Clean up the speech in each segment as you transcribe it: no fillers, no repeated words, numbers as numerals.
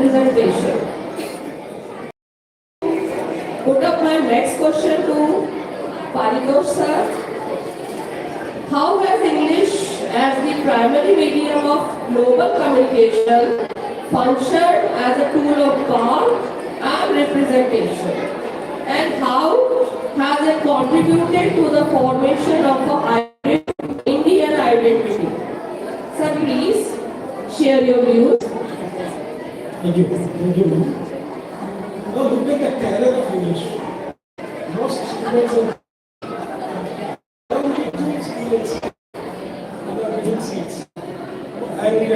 representation. Put up my next question to Paritosh sir. How has English as the primary medium of global communication functioned as a tool of power and representation? And how has it contributed to the formation of an Indian identity? Sir, please share your views. Thank you. Thank you. Now look at the career of English. Most students are seats. And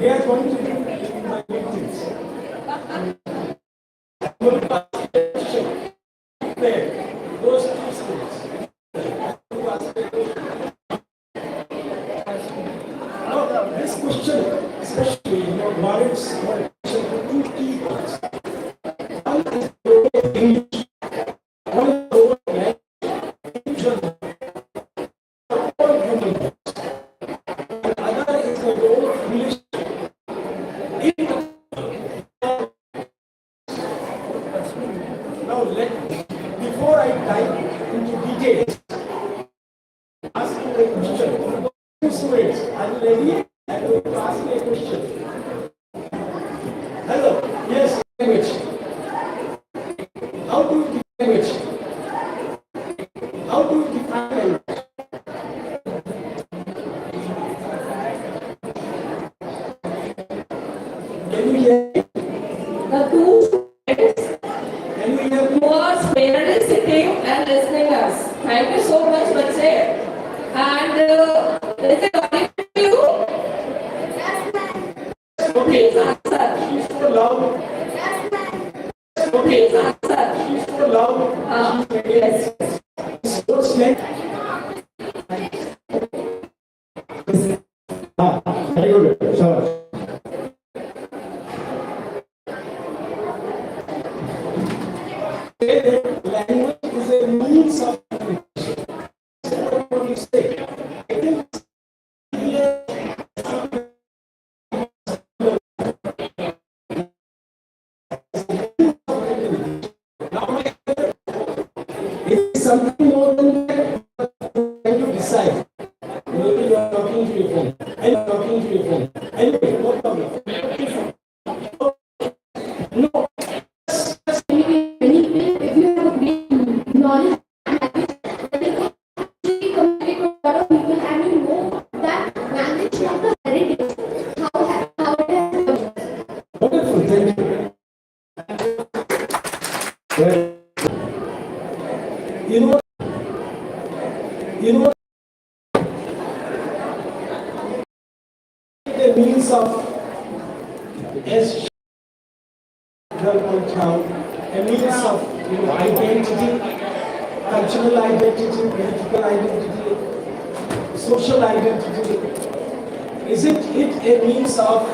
they are going to be my victims. Those two schools. Now, this question, especially, warrants two key points. One is the role of English. One is the role of language. Before I dive into details, ask you a question. Students, are you ready? I will ask you a question. Hello, yes, language. How do you define language? How do you define language? Can you hear me? The two students Can you hear me? who are sparingly sitting and listening us. Thank you so much, Bache. And is it audible to you? Okay, answer. She's so loud. Okay, answer. She's so loud. Yes. What's next? Very good. Sure. Language is a means of communication. What do you say? I think it's something more than that. Trying to decide. Maybe you are talking to your phone. And talking to your phone. Anyway, no problem. No. Knowledge communicate with a lot of people and you know that language of the heritage, how it has Wonderful, thank you. Well, you know, the means of as a means of identity, cultural identity, political identity, social identity. Isn't it a means of?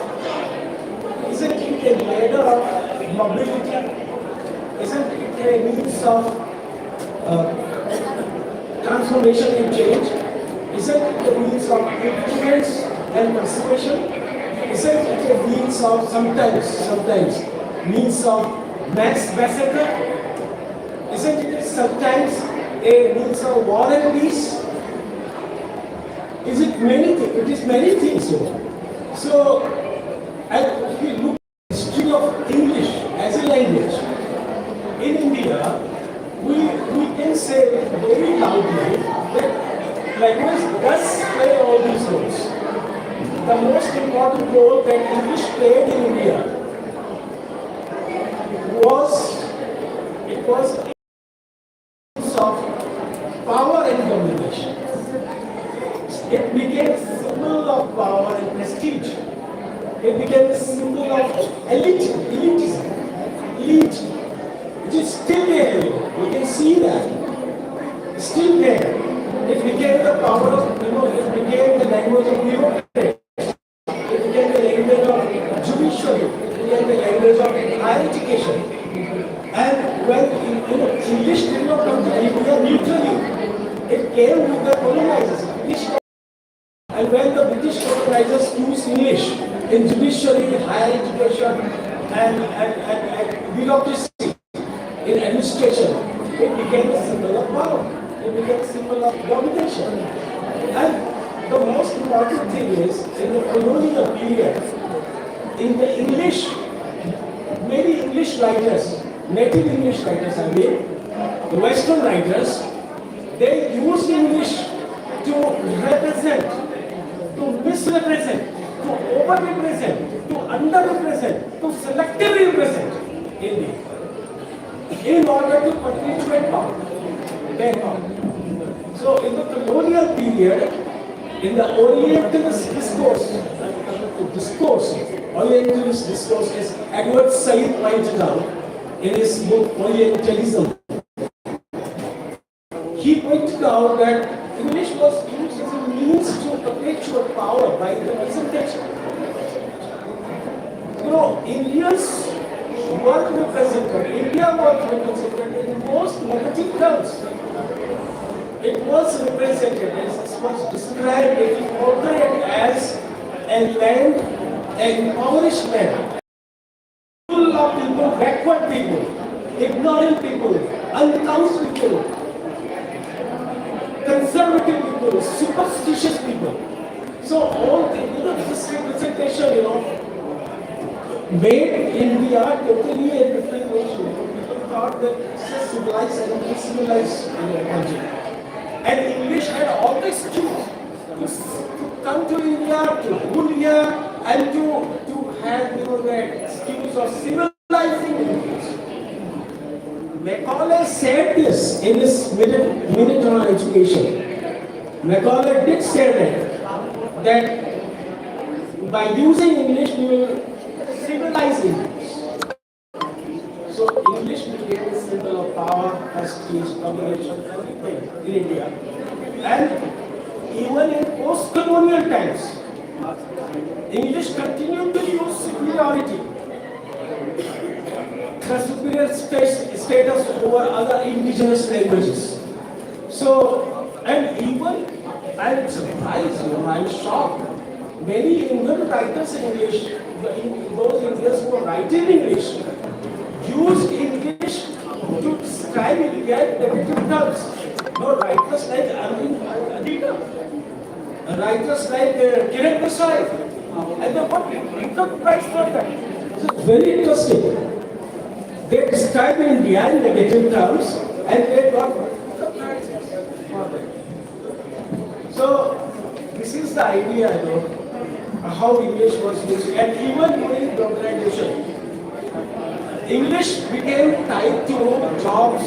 Isn't it a ladder of mobility? Isn't it a means of transformation and change? Isn't it a means of influence and participation? Isn't it a means of sometimes means of mass massacre? Isn't it sometimes a means of war and peace? Is it many things? It is many things. So, and if we look at the history of English as a language, in India, we can say very loudly that language does play all these roles. The most important role that English played in India was of power and domination. It became a symbol of power and prestige. It became a symbol of elitism. Elite. It is still there. You can see that. Still there. It became the power of, it became the language of bureaucrats. It became the language of judiciary. It became the language of higher education. And when English did not come to India neutrally, it came with the colonizers. And when the British colonizers used English in judiciary, higher education, and bureaucracy in administration, it became a symbol of power. It became a symbol of domination. And the most important thing is, in the colonial period, in the English, many English writers, native English writers, I mean, the Western writers, they used English to represent, to misrepresent, to overrepresent, to underrepresent, to selectively represent India in order to perpetuate power, their power. So in the colonial period, in the Orientalist discourse, Orientalist discourse, as Edward Said pointed out in his book Orientalism, he pointed out that English was used as a means to perpetuate power by representation. You know, Indians were represented, India was represented in most negative terms. It was represented, as was described, it is portrayed as a land, an impoverished land, full of people, backward people, ignorant people, uncouth people, conservative people, superstitious people. So all this representation, made India totally a different nation. People thought that it's a civilized and uncivilized country. And English had always choose to come to India, to rule here, and to have the excuse of civilizing English. Macaulay said this in his minute on education. Macaulay did say that by using English we will civilize English. So English became a symbol of power, prestige, domination, everything in India. And even in post-colonial times, English continued to use superiority, the superior status over other indigenous languages. So, and even, I'm surprised, I'm shocked. Many Indian writers in English, those Indians who write in English, use English to describe India in negative terms. No, writers like Arvind Aditya, writers like Kiran Desai, and they got prize for that. It's very interesting. They describe India in negative terms, and they got the prize for that. So this is the idea, how English was used, and even during globalization. English became tied to jobs,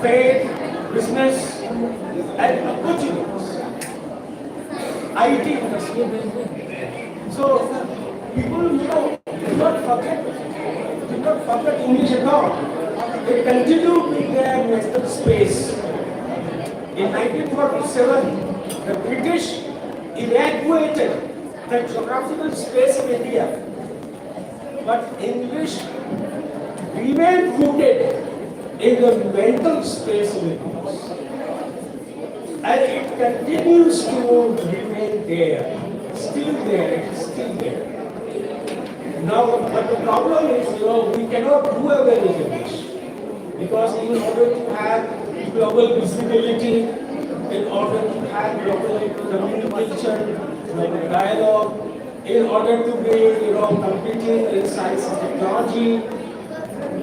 trade, business, and opportunities. IT industry. So people, did not forget English at all. They continued in their national space. In 1947, the British evacuated the geographical space of India. But English remained rooted in the mental space of English. And it continues to remain there, still there, it is still there. Now, but the problem is, we cannot do away with English. Because in order to have global visibility, in order to have global communication, global dialogue, in order to be, competing in science and technology,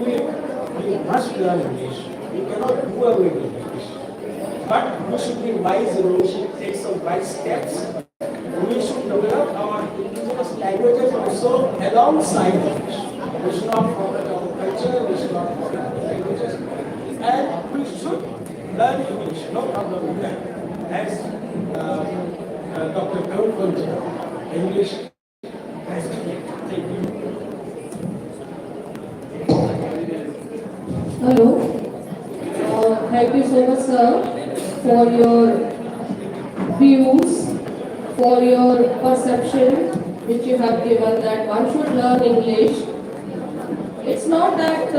we must learn English. We cannot do away with English. But we should be wise and we should take some wise steps. We should develop our indigenous languages also alongside English. We should not forget our culture, we should not forget our languages. And we should learn English, no problem with that. As Dr. Kaur pointed out, English has to be. Thank you. Hello. Thank you so much, sir, for your views, for your perception which you have given that one should learn English. It's not that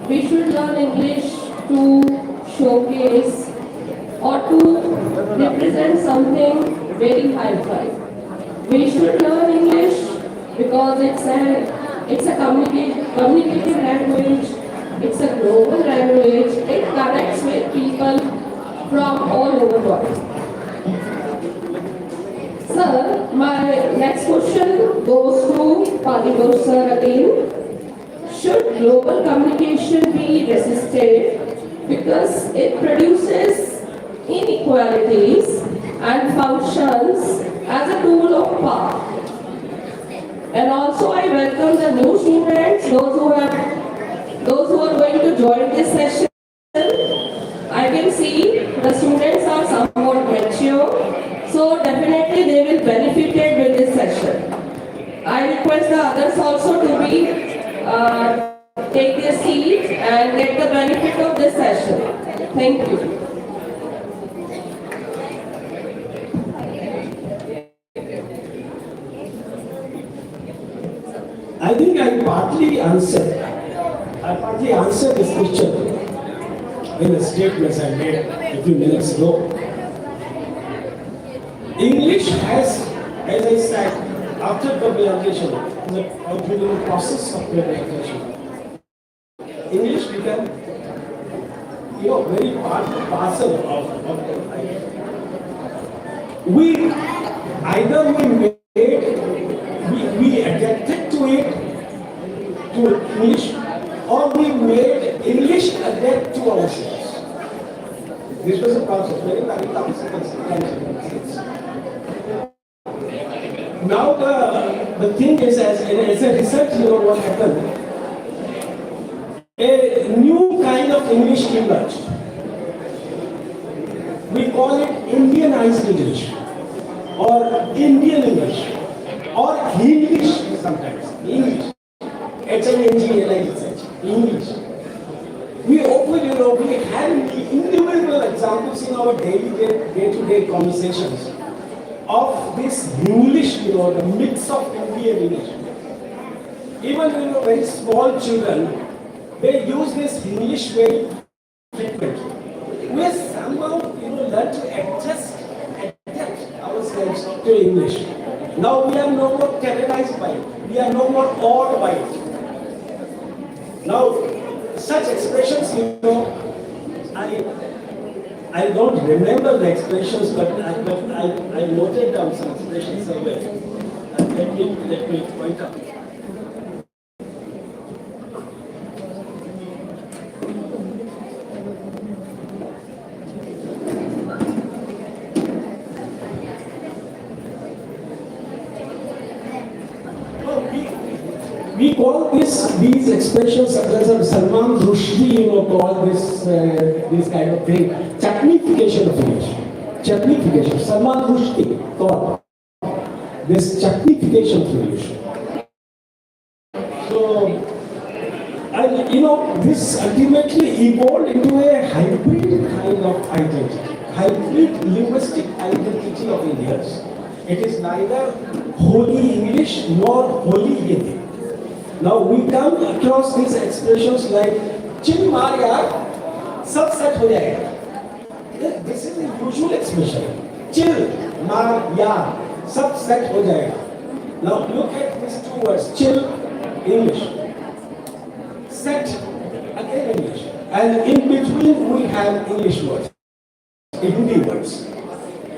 we should learn English to showcase or to represent something very high-fi. We should learn English because it's a communicative language, it's a global language, it connects with people from all over the world. Sir, my next question goes to Padigosh sir again. Should global communication be resisted because it produces inequalities and functions as a tool of power? And also I welcome the new students, those who are going to join this session. I can see the students are somewhat mature, so definitely they will benefit with this session. I request the others also to be take their seat and get the benefit of this session. Thank you. I think I partly answered this question in the statements I made a few minutes ago. English has, as I said, after globalization, during the process of globalization, English became, very part and parcel of life. We adapted to it, to English, or we made English adapt to ourselves. This was a process, very consequence. Now the thing is, as a result, what happened? A new kind of English emerged. We call it Indianized English, or Indian English, or English sometimes. English. H-I-N-G-L-I-S-H. English. We had innumerable examples in our day-to-day conversations of this English, the mix of Indian English. Even very small children, they use this English very frequently. We somehow learn to adapt ourselves to English. Now we are no more terrorized by it. We are no more awed by it. Now, such expressions, I don't remember the expressions, but I noted down some expressions somewhere. Let me point out. We call these expressions, as Salman Rushdie, called this kind of thing, chutneyfication of English. Chutneyfication. Salman Rushdie called this chutneyfication of English. So, and this ultimately evolved into a hybrid kind of identity, hybrid linguistic identity of Indians. It is neither wholly English nor wholly Hindi. Now we come across these expressions like "Chill maar yaar, sab set ho jayega." This is a usual expression. Chill maar yaar, sab set ho jayega. Now look at these two words. Chill, English. Set, again English. And in between we have English words, Hindi words.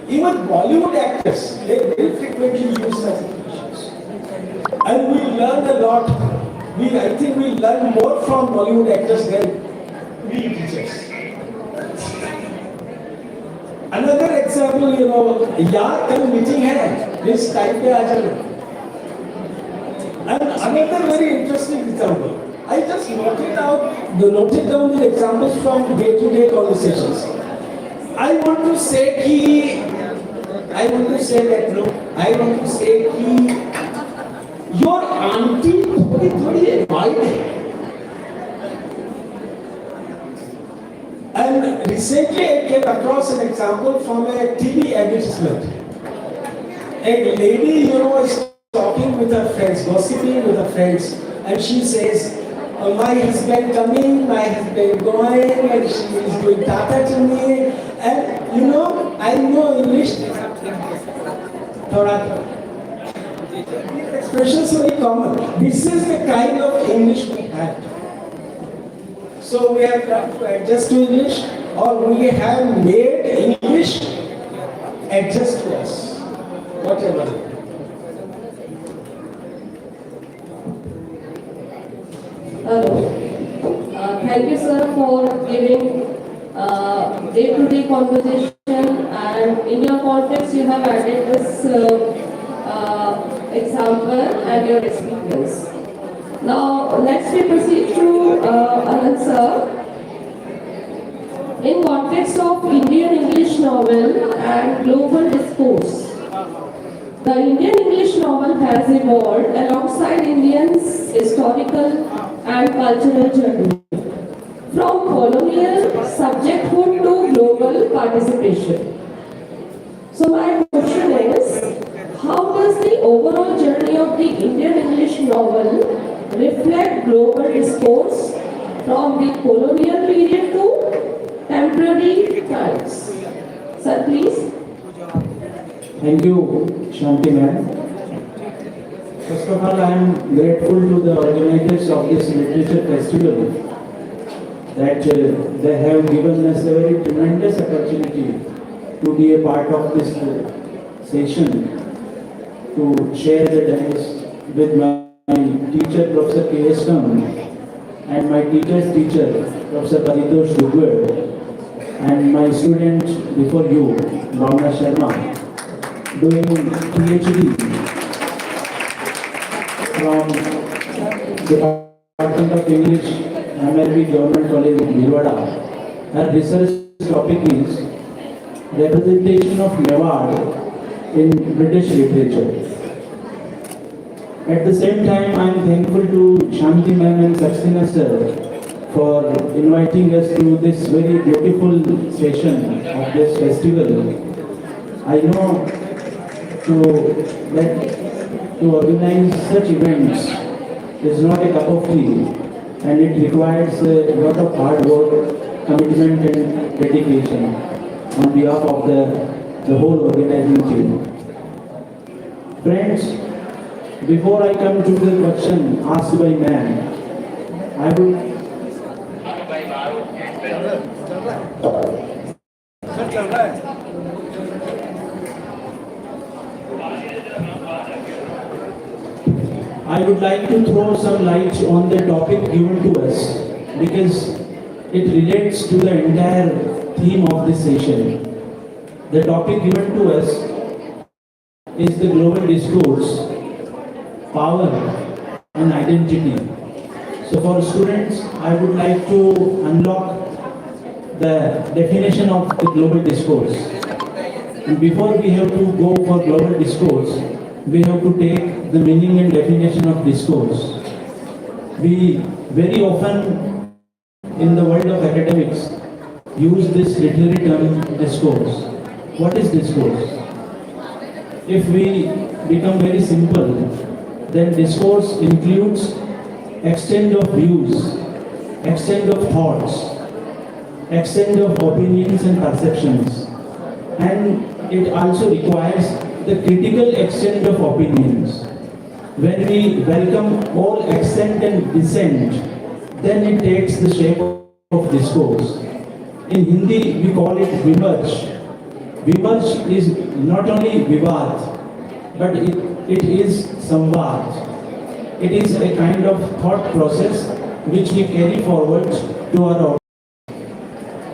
Even Bollywood actors, they very frequently use such expressions. And we learn a lot. I think we learn more from Bollywood actors than we teachers. Another example, yaar kal meeting hai, this time pe aa jana. And another very interesting example. I just noted down the examples from day-to-day conversations. I want to say your auntie थोड़ी white है. And recently I came across an example from a TV advertisement. A lady, is talking with her friends, gossiping with her friends, and she says, my husband coming, my husband going, and she is doing tata to me, and I know English. Expressions very common. This is the kind of English we had. So we have got to adjust to English, or we have made English adjust to us. Whatever. Hello. Thank you, sir, for giving day-to-day conversation, and in your context, you have added this example and your experience. Now, let's proceed to Anand, sir. In context of Indian English novel and global discourse, the Indian English novel has evolved alongside Indians' historical and cultural journey, from colonial subjecthood to global participation. So my question is, how does the overall journey of the Indian English novel reflect global discourse from the colonial period to temporary times? Sir, please. Thank you, Shanti ma'am. First of all, I am grateful to the organizers of this literature festival that they have given us a very tremendous opportunity to be a part of this session, to share the dais with my teacher, Professor K.S. Kam, and my teacher's teacher, Professor Paritosh Dugwad, and my student before you, Bhavna Sharma, doing PhD from Department of English, MLB Government College in Bhilwara. Her research topic is representation of Mewar in British literature. At the same time, I am thankful to Shanti ma'am and Saxena sir for inviting us to this very beautiful session of this festival. I know to organize such events is not a cup of tea, and it requires a lot of hard work, commitment and dedication on behalf of the whole organizing team. Friends, before I come to the question asked by ma'am, I would like to throw some light on the topic given to us because it relates to the entire theme of this session. The topic given to us is the global discourse, power and identity. So for students, I would like to unlock the definition of the global discourse. And before we have to go for global discourse, we have to take the meaning and definition of discourse. We very often in the world of academics use this literary term discourse. What is discourse? If we become very simple, then discourse includes extent of views, extent of thoughts, extent of opinions and perceptions, and it also requires the critical extent of opinions. When we welcome all accent and dissent, then it takes the shape of discourse. In Hindi, we call it vimarsh. Vimarsh is not only vivad, but it is samvad. It is a kind of thought process which we carry forward to our audience.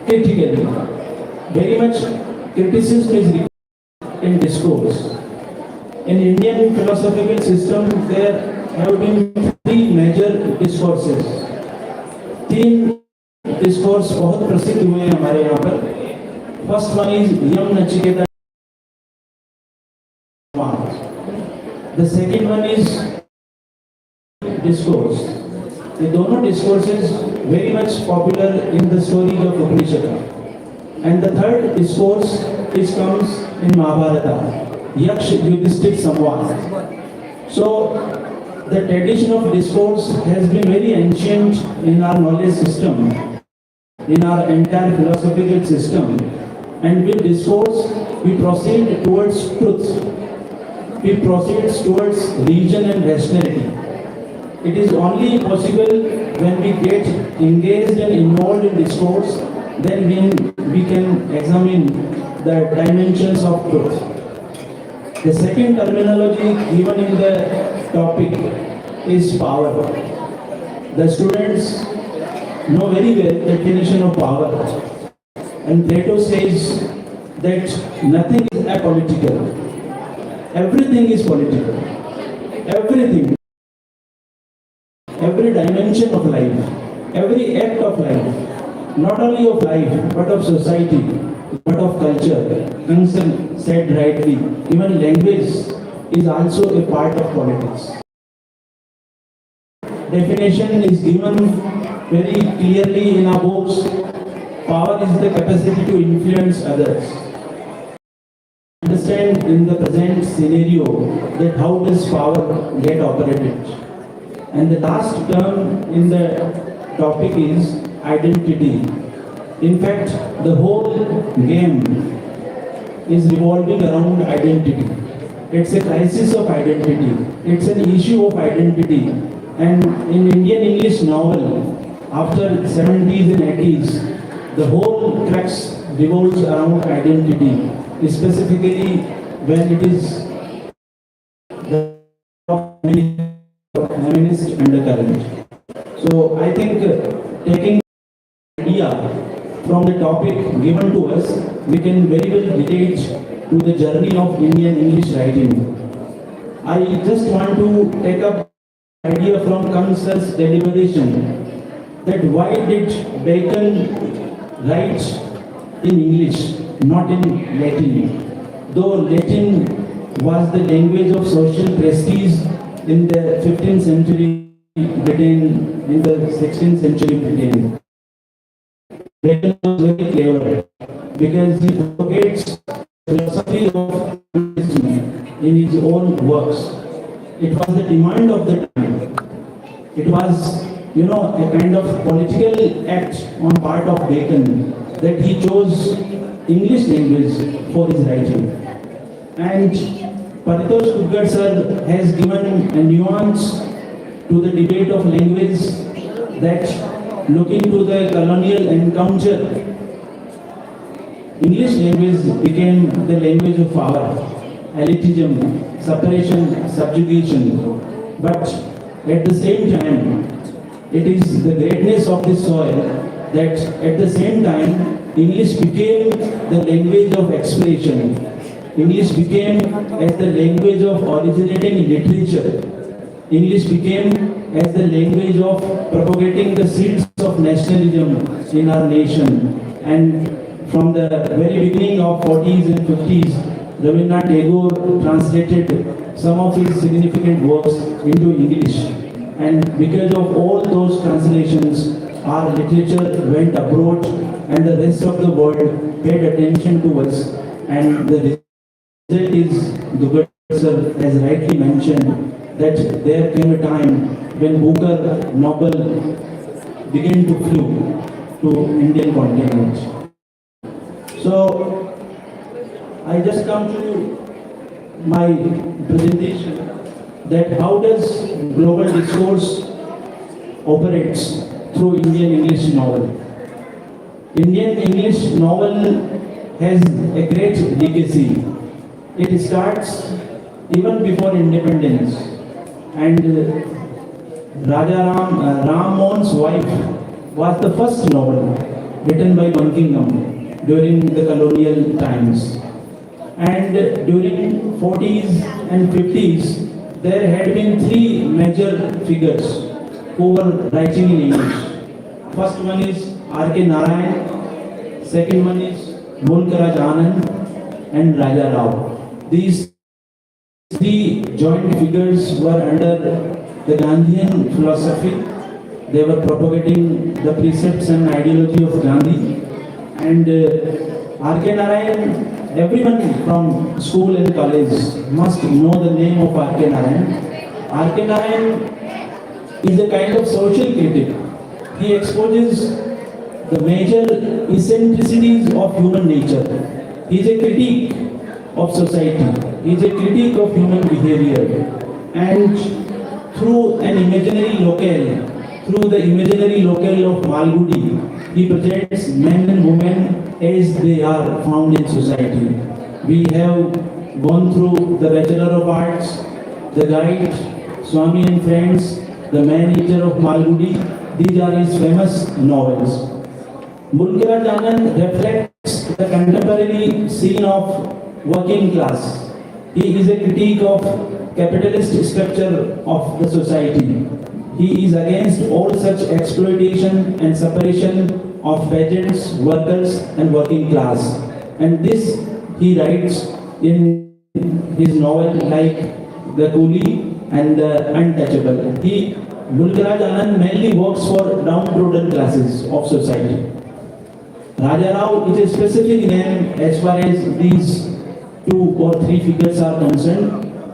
Critically, very much criticism is required in discourse. In Indian philosophical system, there have been three major discourses. तीन discourse बहुत प्रसिद्ध हुए हैं हमारे यहाँ पर. First one is Yam Nachiketa. The second one is discourse. The दोनों discourses very much popular in the stories of Upanishad. And the third discourse is comes in Mahabharata. Yaksh Yudhishthir Samvad. So the tradition of discourse has been very ancient in our knowledge system, in our entire philosophical system. And with discourse, we proceed towards truth. it proceeds towards reason and rationality. It is only possible when we get engaged and involved in discourse, then we can examine the dimensions of truth. The second terminology given in the topic is power. The students know very well the definition of power. And Plato says that nothing is apolitical. Everything is political. Everything. Every dimension of life, every act of life, not only of life, but of society, but of culture. Concern said rightly, even language is also a part of politics. Definition is given very clearly in our books. Power is the capacity to influence others. Understand in the present scenario that how does power get operated. And the last term in the topic is identity. In fact, the whole game is revolving around identity. It's a crisis of identity. It's an issue of identity. And in Indian English novel, after 70s and 80s, the whole crux revolves around identity, specifically when it is the feminist undercurrent. So I think taking idea from the topic given to us, we can very well relate to the journey of Indian English writing. I just want to take up idea from Kansa's deliberation that why did Bacon write in English, not in Latin? Though Latin was the language of social prestige in the 15th century Britain, in the 16th century Britain. Bacon was very clever because he propagates philosophy of in his own works. It was the demand of the time. It was, a kind of political act on part of Bacon that he chose English language for his writing. And Paritosh Kudgar sir has given a nuance to the debate of language that looking to the colonial encounter, English language became the language of power, elitism, separation, subjugation. But at the same time, it is the greatness of this soil that at the same time, English became the language of expression. English became as the language of originating literature. English became as the language of propagating the seeds of nationalism in our nation. And from the very beginning of 40s and 50s, Rabindranath Tagore translated some of his significant works into English. And because of all those translations, our literature went abroad and the rest of the world paid attention to us. And the result is, Dugard sir has rightly mentioned, that there came a time when Booker Noble began to flow to Indian continent. So, I just come to my presentation that how does global discourse operates through Indian English novel. Indian English novel has a great legacy. It starts even before independence. And Ram Mohan's Wife was the first novel written by Bankingham during the colonial times. And during 40s and 50s, there had been three major figures who were writing in English. First one is R.K. Narayan, second one is Mulkaraj Anand, and Raja Rao. These three joint figures were under the Gandhian philosophy. They were propagating the precepts and ideology of Gandhi. And R.K. Narayan, everyone from school and college must know the name of R.K. Narayan. R.K. Narayan is a kind of social critic. He exposes the major eccentricities of human nature. He is a critique of society. is a critique of human behavior, and through an imaginary locale, through the imaginary locale of Malgudi, he presents men and women as they are found in society. We have gone through the Bachelor of Arts, the Guide, Swami and Friends, the Man-Eater of Malgudi. These are his famous novels. Mulkraj Anand reflects the contemporary scene of working class. He is a critique of capitalist structure of the society. He is against all such exploitation and separation of peasants, workers and working class. And this he writes in his novel like The Coolie and The Untouchable. Mulkraj Anand mainly works for downtrodden classes of society. Raja Rao is a specific name as far as these 2 or 3 figures are concerned.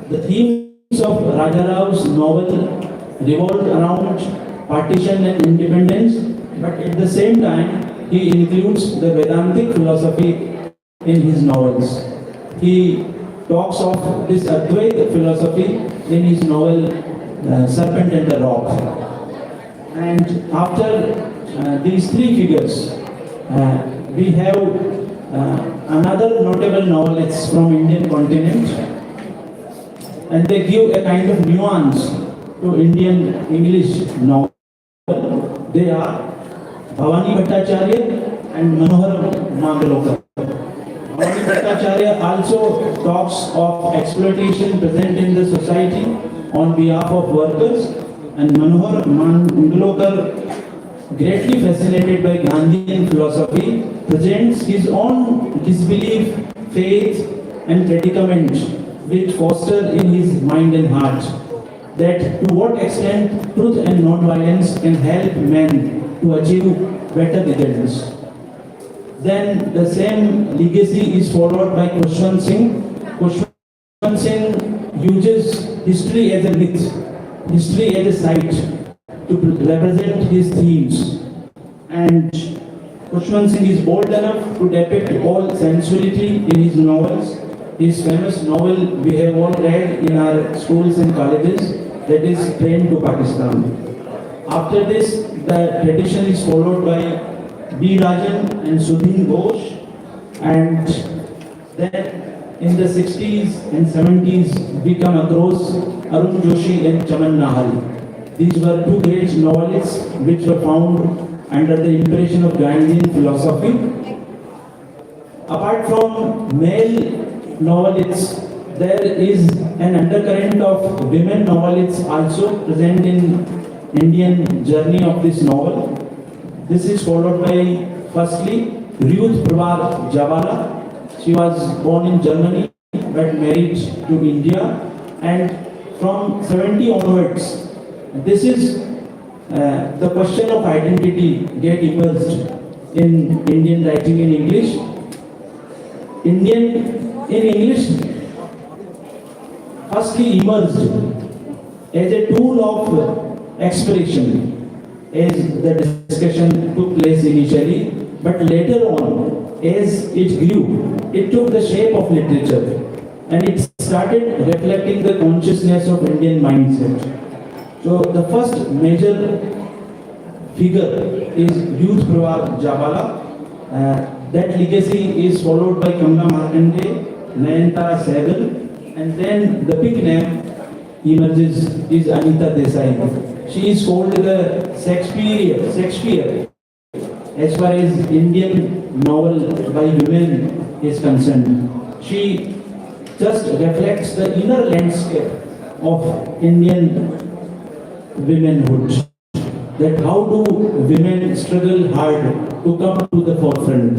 The themes of Raja Rao's novel revolved around partition and independence, but at the same time, he includes the Vedantic philosophy in his novels. He talks of this Advaita philosophy in his novel Serpent and the Rock. And after these 3 figures, we have another notable novel. It's from Indian continent, and they give a kind of nuance to Indian English novel. They are Bhavani Bhattacharya and Manohar Mangalokar. Bhavani Bhattacharya also talks of exploitation present in the society on behalf of workers, and Manohar Mangalokar, greatly fascinated by Gandhian philosophy, presents his own disbelief, faith and predicament which foster in his mind and heart, that to what extent truth and non-violence can help men to achieve better results. Then the same legacy is followed by Khushwant Singh. Khushwant Singh uses history as a myth, history as a site to represent his themes. And Khushwant Singh is bold enough to depict all sensuality in his novels. His famous novel we have all read in our schools and colleges, that is Train to Pakistan. After this, the tradition is followed by B. Rajan and Sudhin Ghosh, and then in the 60s and 70s we come across Arun Joshi and Chaman Nahal. These were 2 great novelists which were found under the impression of Gandhian philosophy. Apart from male novelists, there is an undercurrent of women novelists also present in Indian journey of this novel. This is followed by, firstly, Ruth Prabha Jabala. She was born in Germany but married to India, and from 70 onwards, this is the question of identity get immersed in Indian writing in English. In English, first he emerged as a tool of expression, as the discussion took place initially, but later on, as it grew, it took the shape of literature, and it started reflecting the consciousness of Indian mindset. So the first major figure is Ruth Prabha Jabala. That legacy is followed by Kamla Markande, Nayantara Sehgal, and then the big name emerges is Anita Desai. She is called the Shakespeare as far as Indian novel by women is concerned. She just reflects the inner landscape of Indian womanhood. That how do women struggle hard to come to the forefront.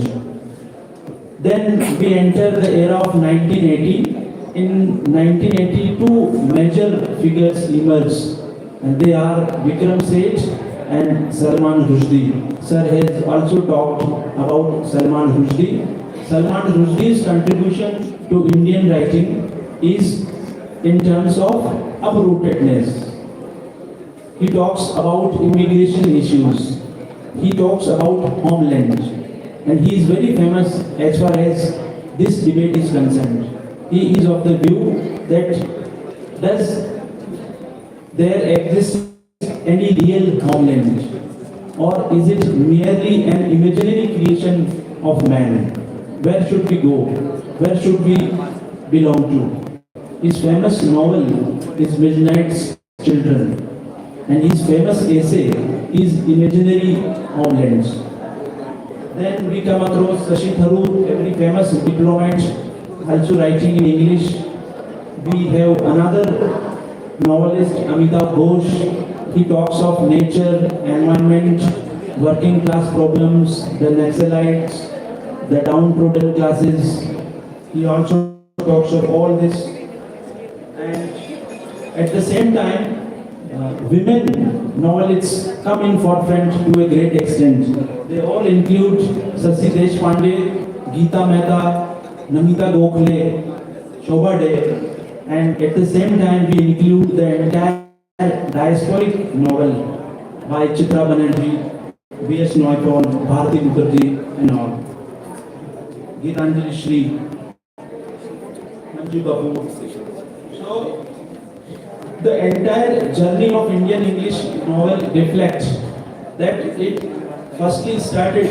Then we enter the era of 1980. In 1982, major figures emerge, and they are Vikram Seth and Salman Rushdie. Sir has also talked about Salman Rushdie. Salman Rushdie's contribution to Indian writing is in terms of uprootedness. He talks about immigration issues. He talks about homeland. And he is very famous as far as this debate is concerned. he is of the view that does there exists any real homeland, or is it merely an imaginary creation of man? Where should we go? Where should we belong to? His famous novel is Midnight's Children, and his famous essay is Imaginary Homelands. Then we come across Shashi Tharoor, a very famous diplomat, also writing in English. We have another novelist, Amitabh Ghosh. He talks of nature, environment, working class problems, the Naxalites, the downtrodden classes. He also talks of all this. And at the same time, women novelists come in forefront to a great extent. They all include Sasi Deshpande, Geeta Mehta, Namita Gokhale, Shobha De, and at the same time we include the entire diasporic novel by Chitra Banerjee, V.S. Naipaul, Bharati Mukherjee and all. Geetanjali Shri, Manju Babu. So, the entire journey of Indian English novel reflects that it firstly started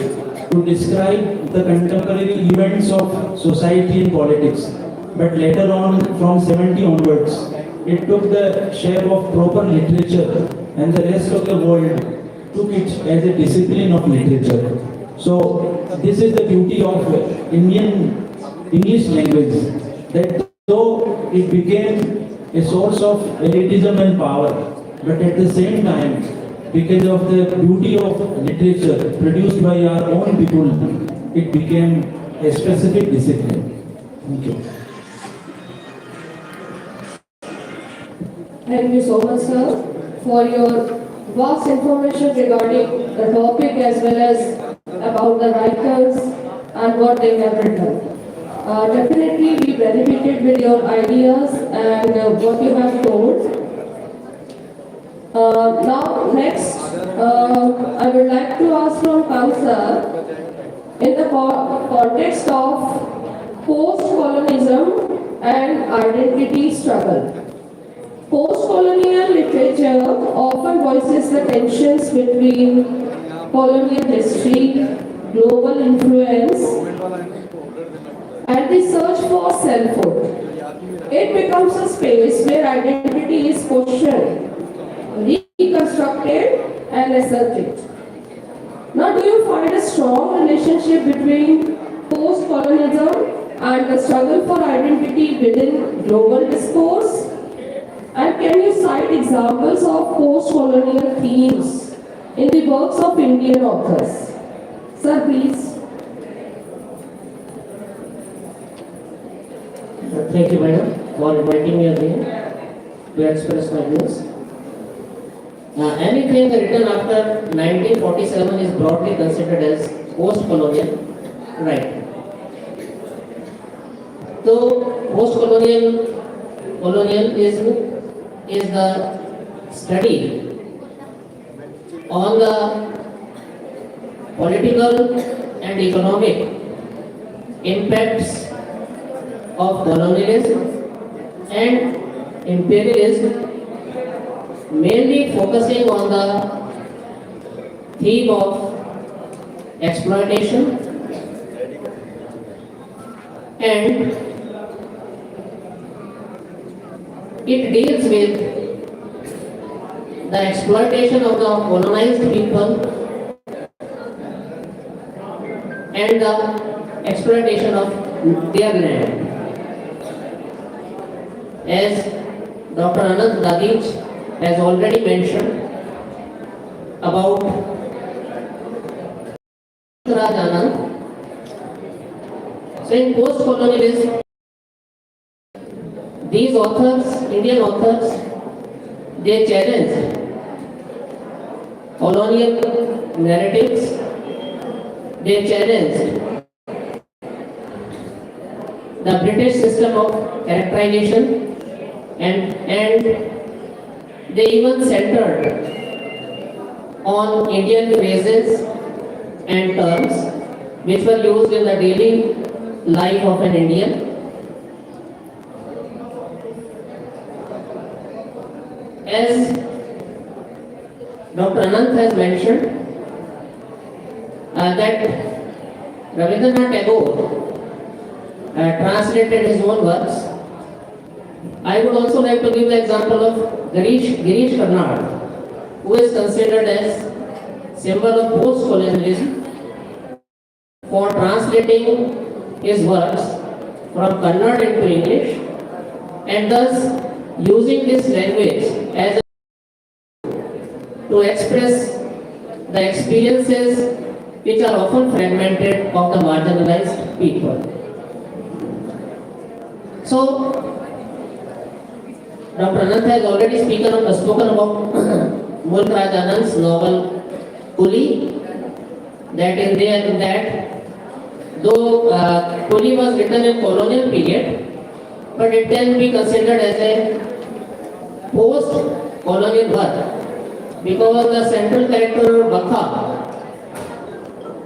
to describe the contemporary events of society and politics, but later on, from 70 onwards, it took the shape of proper literature, and the rest of the world took it as a discipline of literature. So, this is the beauty of Indian English language, that though it became a source of elitism and power, but at the same time, because of the beauty of literature produced by our own people, it became a specific discipline. Thank you. Thank you so much, sir, for your vast information regarding the topic as well as about the writers and what they have written. Definitely, we benefited with your ideas and what you have told. Now, next, I would like to ask from Kausar, in the context of post-colonialism and identity struggle. Post-colonial literature often voices the tensions between colonial history, global influence, and the search for selfhood. It becomes a space where identity is questioned, reconstructed, and asserted. Now, do you find a strong relationship between post-colonialism and the struggle for identity within global discourse? And can you cite examples of post-colonial themes in the works of Indian authors? Sir, please. Thank you, madam, for inviting me again to express my views. Anything written after 1947 is broadly considered as post-colonial right. So, colonialism is the study on the political and economic impacts of colonialism and imperialism, mainly focusing on the theme of exploitation and it deals with the exploitation of the colonized people and the exploitation of their land. As Dr. Anant Dadij has already mentioned about Raj Anand, so in post-colonialism, these authors, Indian authors, they challenge colonial narratives, they challenge the British system of characterization and they even centered on Indian phrases and terms which were used in the daily life of an Indian. as Dr. Anant has mentioned, that Rabindranath Tagore translated his own works. I would also like to give the example of Girish Karnad, who is considered as symbol of post-colonialism for translating his works from Kannada into English and thus using this language as to express the experiences which are often fragmented of the marginalized people. So, Dr. Anant has already spoken about Mulk Raj Anand's novel Coolie. That is there in that, though Coolie was written in colonial period, but it can be considered as a post-colonial work because the central character Bakha,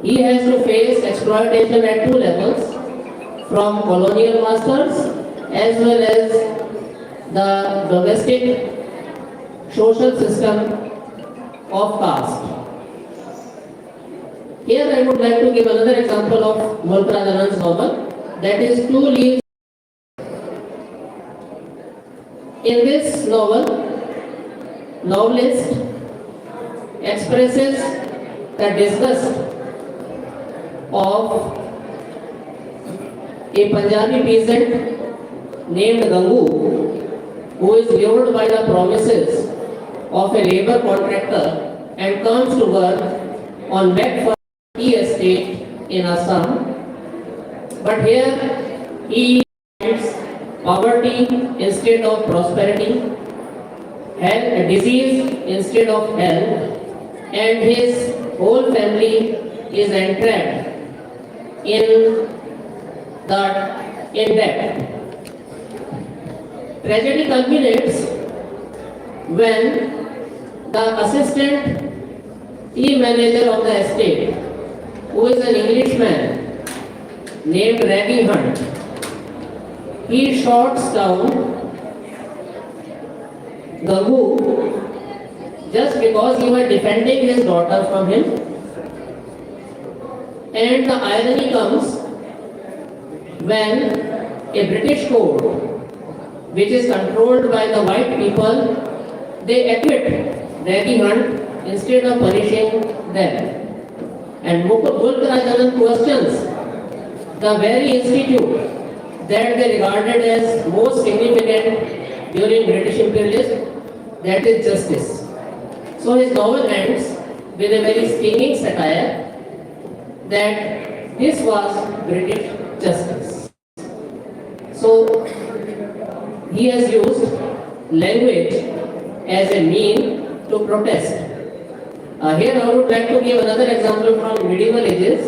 he has to face exploitation at two levels, from colonial masters as well as the domestic social system of caste. Here I would like to give another example of Mulk Raj Anand's novel, that is Two Leaves. In this novel, novelist expresses the disgust of a Punjabi peasant named Gangu, who is lured by the promises of a labor contractor and comes to work on Mek tea estate in Assam. But here he finds poverty instead of prosperity, health, disease instead of health, and his whole family is entrapped in debt. Tragedy culminates when the assistant tea manager of the estate, who is an Englishman named Raggy Hunt, he shoots down Gangu just because he was defending his daughter from him. And the irony comes when a British court, which is controlled by the white people, they acquit Raggy Hunt instead of punishing them. And Mulk Raj Anand questions the very institute that they regarded as most significant during British imperialism, that is justice. So his novel ends with a very stinging satire that this was British justice. So he has used language as a mean to protest. Here I would like to give another example from medieval ages,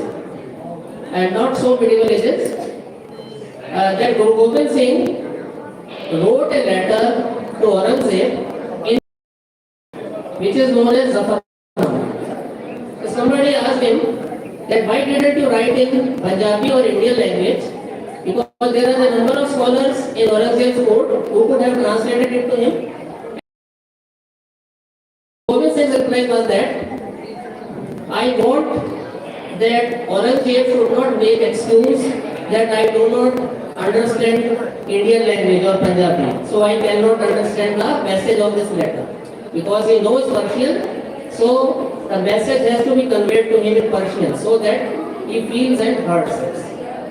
and not so medieval ages, that Guru Gobind Singh wrote a letter to Aurangzeb, in which is known as Zafarnama. So somebody asked him that why didn't you write in Punjabi or Indian language? Because there are a number of scholars in Aurangzeb's court who could have translated it to him. Gobind Singh's reply was that I want that Aurangzeb should not make excuse that I do not understand Indian language or Punjabi, so I cannot understand the message of this letter. Because he knows Persian, so the message has to be conveyed to him in Persian so that he feels and hurts it.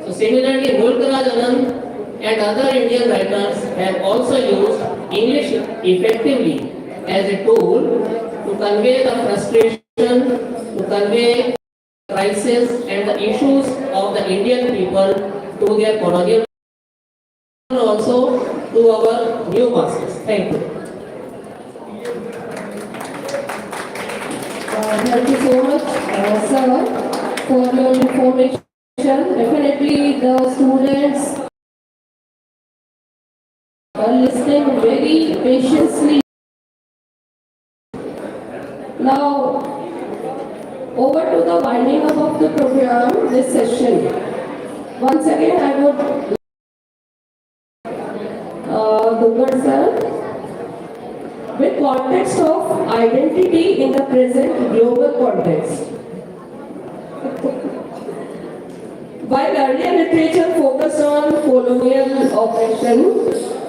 So similarly, Mulk Raj Anand and other Indian writers have also used English effectively as a tool to convey the frustration, to convey the crisis and the issues of the Indian people to their colonial and also to our new masters. Thank you. Thank you so much, sir, for your information. Definitely the students are listening very patiently. Now, over to the winding up of the program, this session. Once again, I would Dungar sir with context of identity in the present global context. While earlier literature focused on colonial oppression,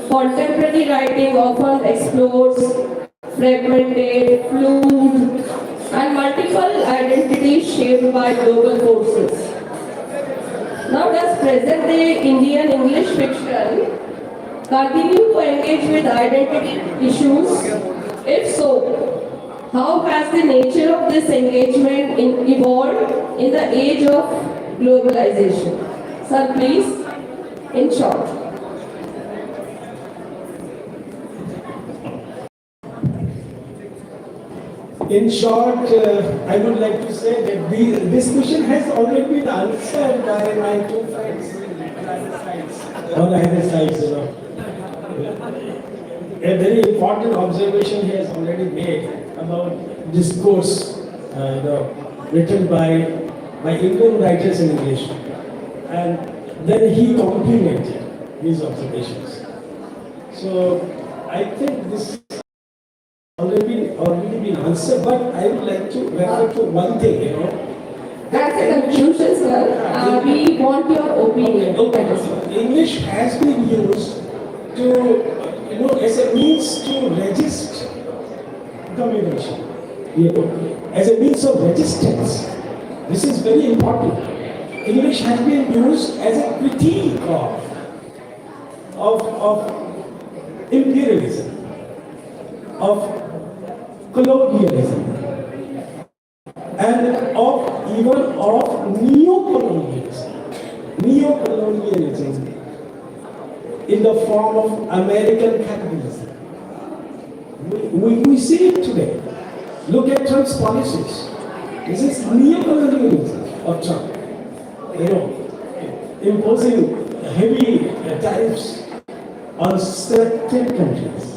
contemporary writing often explores fragmented, fluid, and multiple identities shaped by global forces. Now, does present-day Indian English fiction continue to engage with identity issues? If so, how has the nature of this engagement evolved in the age of globalization? Sir, please, in short. In short, I would like to say that this question has already been answered by my two friends on either sides, you know. A very important observation he has already made about discourse, written by Indian writers in English, and then he complemented his observations. So I think this already been answered, but I would like to refer to one thing, you know. That's a conclusion, sir. We want your opinion. English has been used to, as a means to resist communication, as a means of resistance. This is very important. English has been used as a critique of imperialism, of colonialism, and even of neocolonialism. Neocolonialism in the form of American capitalism. We see it today. Look at Trump's policies. This is neocolonialism of Trump. Imposing heavy tariffs on selected countries.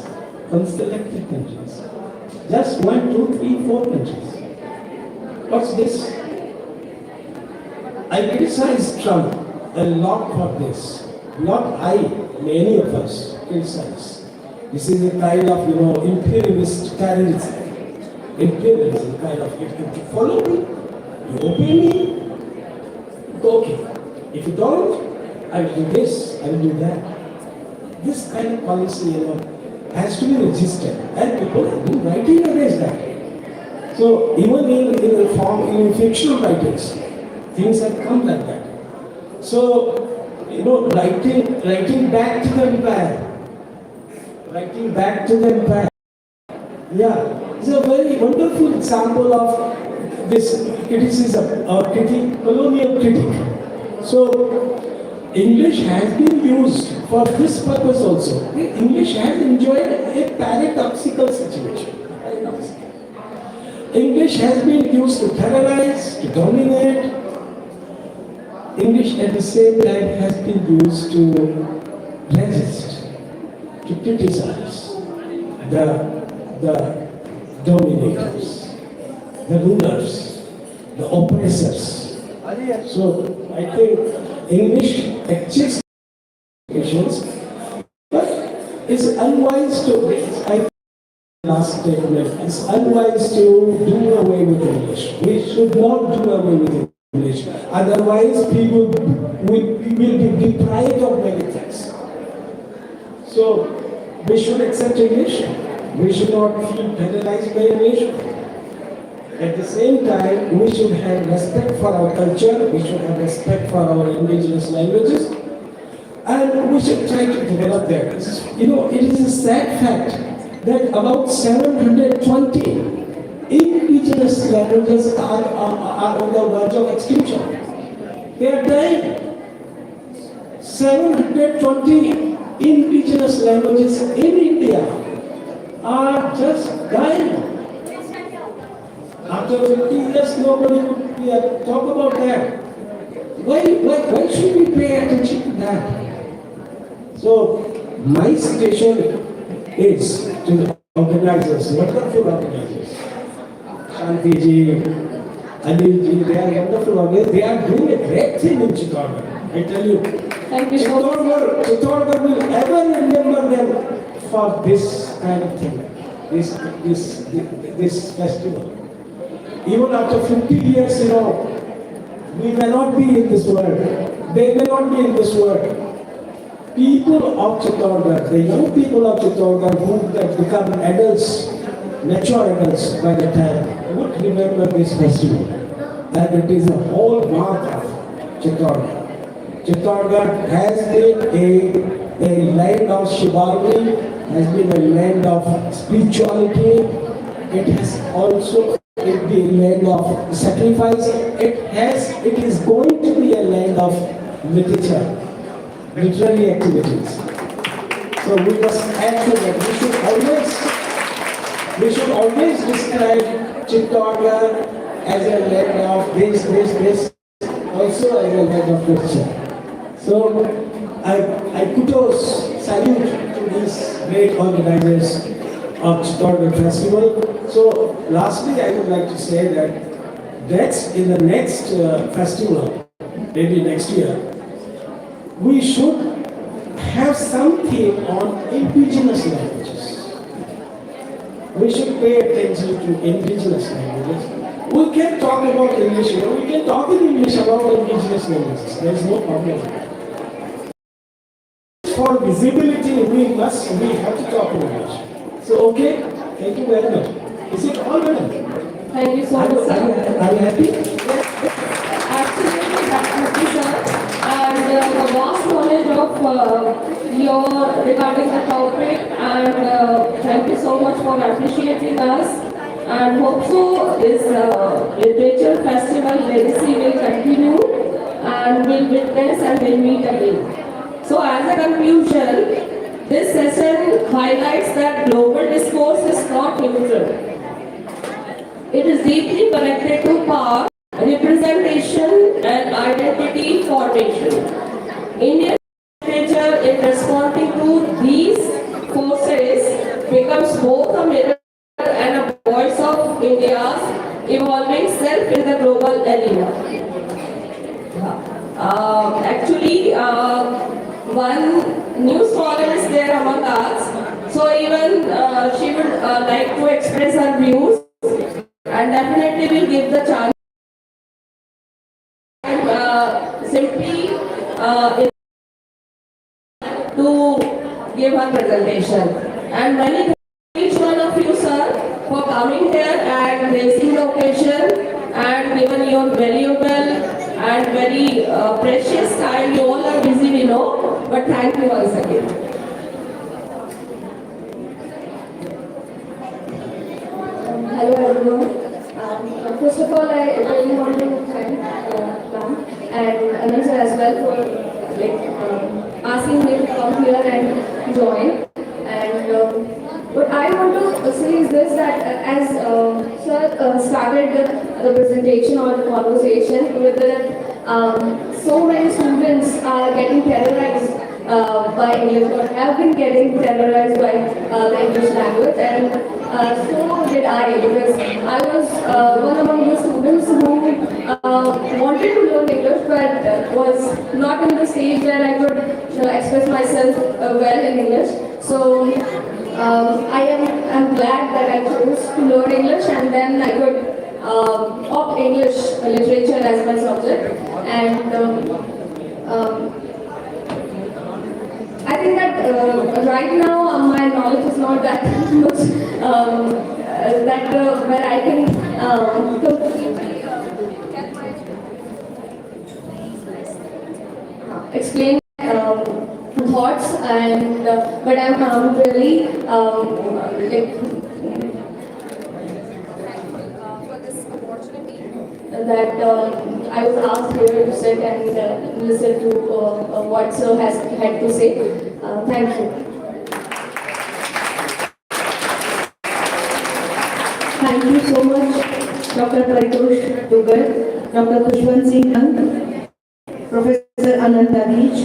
Just 1, 2, 3, 4 countries. What's this? I criticize Trump a lot for this. Not I, many of us criticize. This is a kind of, imperialist terrorism. Imperialism kind of, if you follow me, you obey me, okay. If you don't, I will do this, I will do that. This kind of policy, has to be resisted, and people have been writing against that. So even in fictional writings, things have come like that. So writing back to the empire. Yeah, it's a very wonderful example of this criticism or colonial critique. So English has been used for this purpose also. English has enjoyed a paradoxical situation. English has been used to terrorize, to dominate. English at the same time has been used to resist, to criticize the dominators, the rulers, the oppressors. So I think English exists, but it's unwise to, last statement, it's unwise to do away with English. We should not do away with English. Otherwise, people will be deprived of many things. So, we should accept English. We should not feel penalized by English. At the same time, we should have respect for our culture, we should have respect for our indigenous languages, and we should try to develop them. It is a sad fact that about 720 indigenous languages are on the verge of extinction. They are dying. 720 indigenous languages in India are just dying. After 50 years, nobody would talk about that. Why should we pay attention to that? So, my suggestion is to the organizers, wonderful organizers, Shanti ji, Anil ji, they are wonderful organizers. They are doing a great thing in Chittorgarh. I tell you. Thank you so much. Chittorgarh will ever remember them for this kind of thing. this festival. Even after 50 years, we may not be in this world. They may not be in this world. People of Chittorgarh, the young people of Chittorgarh who have become adults, mature adults by the time, would remember this festival. And it is a hallmark of Chittorgarh. Chittorgarh has been a land of chivalry, has been a land of spirituality. It has also been a land of sacrifice. It is going to be a land of literature, literary activities. So we must add to that. We should always describe Chittorgarh as a land of this, also as a land of literature. So I kudos, salute to these great organizers of Chittorgarh Festival. So lastly, I would like to say that in the next festival, maybe next year, we should have something on indigenous languages. We should pay attention to indigenous languages. We can talk about English, we can talk in English about indigenous languages. There is no problem. For visibility, we have to talk in English. So, okay, thank you very much. Is it all right? Thank you so much, sir. Are you happy? Absolutely happy, sir. And the vast knowledge of your regarding the topic, and thank you so much for appreciating us. And hope so this literature festival legacy will continue and will witness and will meet again. So as a conclusion, this session highlights that global discourse is not neutral. It is deeply connected to power, representation and identity formation. Indian literature in responding to these forces becomes both a mirror and a voice of India's evolving self in the global arena. One new scholar is there among us, so even she would like to express her views, and definitely will give the chance. Simply to give her presentation. And many thanks to each one of you, sir, for coming here and raising the occasion and given your valuable and very precious time. You all are busy, we know, but thank you once again. Hello everyone. First of all, I really want to thank Ram and Anand sir as well for asking me to come here and join. And what I want to say is this, that as sir started the presentation or the conversation with so many students are getting terrorized by English, or have been getting terrorized by the English language, and so did I, because I was one among the students who wanted to learn English but was not in the stage where I could express myself well in English. So I'm glad that I chose to learn English, and then I could opt English literature as my subject. And I think that right now my knowledge is not that much where I can explain thoughts, and but I'm really for this opportunity that I was asked here to sit and listen to what sir had to say. Thank you. Thank you so much, Dr. Paritosh Dugal, Dr. Khushwant Singh Nand, Professor Anand Daveej,